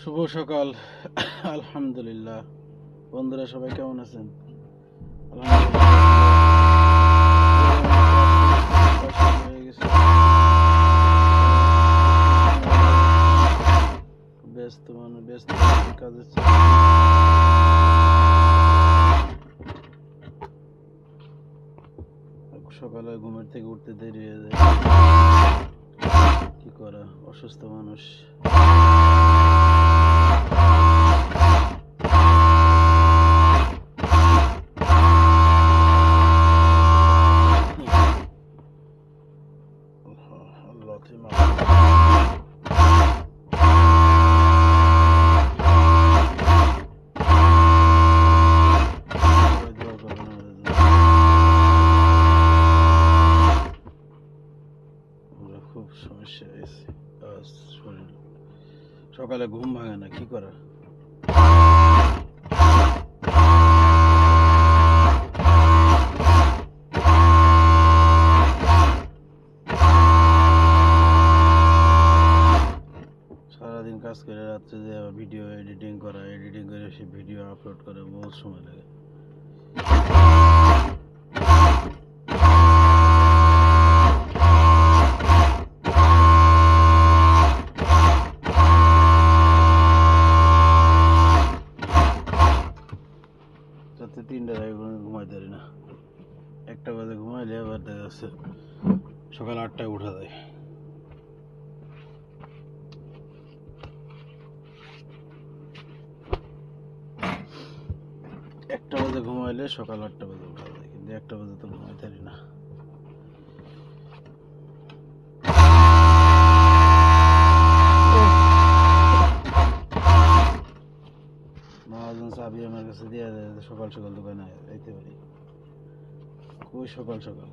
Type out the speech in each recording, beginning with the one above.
শুভ সকাল। আলহামদুলিল্লাহ। বন্ধুরা সবাই কেমন আছেন? ব্যস্ত কাজের সকালে ঘুমের থেকে উঠতে দেরি হয়ে যায়, কি করা, অসুস্থ মানুষ। খুব সমস্যা হয়েছে, শরীর সকালে ঘুম ভাঙে না, কি করা। সারাদিন কাজ করে রাত্রে যে আবার ভিডিও এডিটিং করে সে ভিডিও আপলোড করে বহুত সময় লাগে। রাতে 3টায় ঘুমাইতে পারি না, 1টা বাজে ঘুমাইলে আবার দেখা যাচ্ছে সকাল 8টায় উঠা যায়। একটা বাজে ঘুমাইলে সকাল 8টা বাজে উঠা যায়, কিন্তু 1টা বাজে তো ঘুমাইতে পারি না। মহাজন চাবি আমার কাছে দিয়ে দেয়, সকাল সকাল দোকানে যাইতে পারি। কই সকাল সকাল,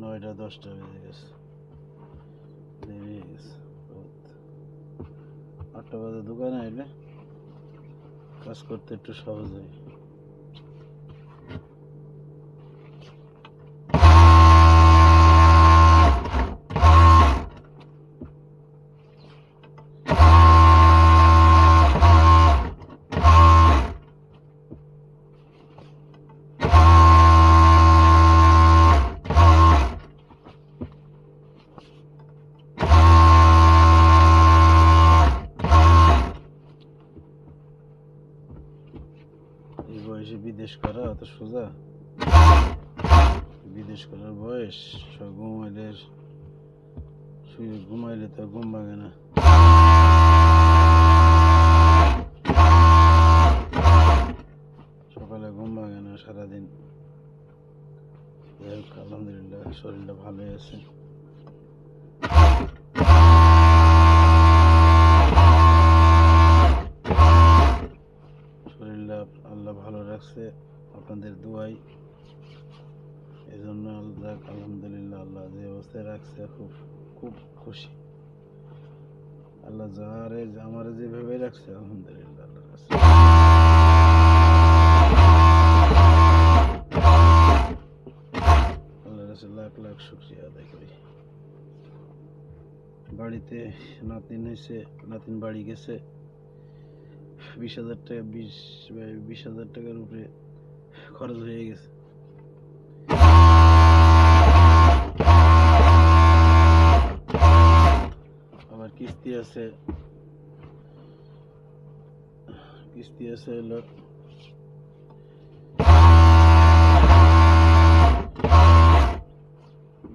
নয়টা 10টা বেজে গেছে, দেরি হয়ে গেছে। 8টা বাজে দোকানে আইলে কাজ করতে একটু সহজ হয়। এই বয়সে বিদেশ করা অত সোজা? বিদেশ করার বয়স? সব ঘুমাইলে তো ঘুম ভাঙে না। সকালে ঘুম ভাঙে না সারাদিন। আলহামদুলিল্লাহ শরীরটা ভালোই আছে। শরীরটা আল্লাহ ভালো রাখছে আপনাদের দোয়াই, এই জন্য আল্লাহ আলহামদুলিল্লাহ, আল্লাহ যে অবস্থায় রাখছে খুব খুব খুশি। আল্লাহ আমার যেভাবে রাখছে আলহামদুলিল্লাহ আল্লাহর কাছে আল্লাহর কাছে লাখ লাখ শুকরিয়া আদায় করি। বাড়িতে নাতিন হয়েছে, নাতিন বাড়ি গেছে, 20,000 টাকা 20,000 টাকার উপরে খরচ হয়ে গেছে। আবার কিস্তি আছে হলো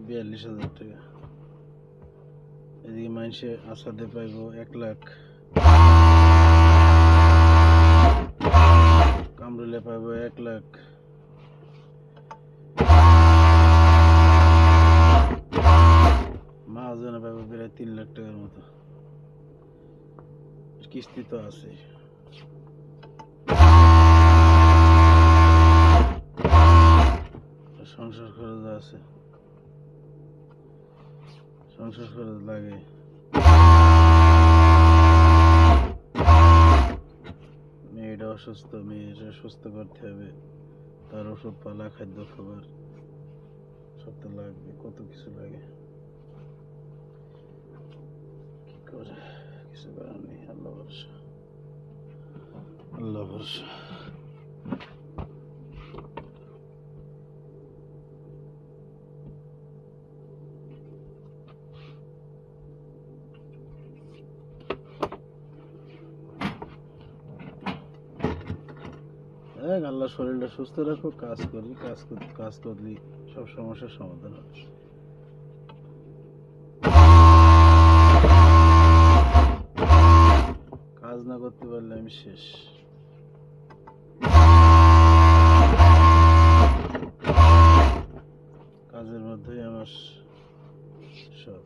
42,000 টাকা। এদিকে মানুষে আসাদে পাইব 1 লাখ, কামরুলে পাইব 1 লাখ, মহাজনে পাইব প্রায় 3 লাখ টাকার মতো। কিস্তি তো আছে। সংসার খরচ আছে, সংসার খরচ লাগে। মেয়েটা অসুস্থ, মেয়েটা সুস্থ করতে হবে, তার ওষুধ পালা, খাদ্য খাবার সব তো লাগবে, কত কিছু লাগে। করে কিছু করার নেই, আল্লাহ ভরসা, আল্লাহ ভরসা। আল্লাহ শরীরটা সুস্থ রাখো, কাজ করি, কাজ করলে সব সমস্যার সমাধান হবে। কাজ না করতে পারলে আমি শেষ। কাজের মধ্যেই আমার সব।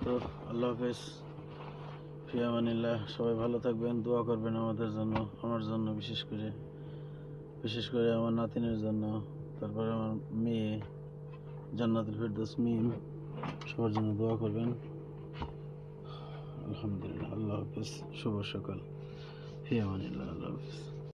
তো আল্লাহ হাফেজ, ফি আমানিল্লাহ। সবাই ভালো থাকবেন, দোয়া করবেন আমাদের জন্য, আমার জন্য, বিশেষ করে আমার নাতিনের জন্য, তারপরে আমার মেয়ে জান্নাতুল ফেরদৌস মিম, সবার জন্য দোয়া করবেন। আলহামদুলিল্লাহ, আল্লাহ হাফেজ, শুভ সকাল, ফি আমানিল্লাহ, আল্লাহ হাফেজ।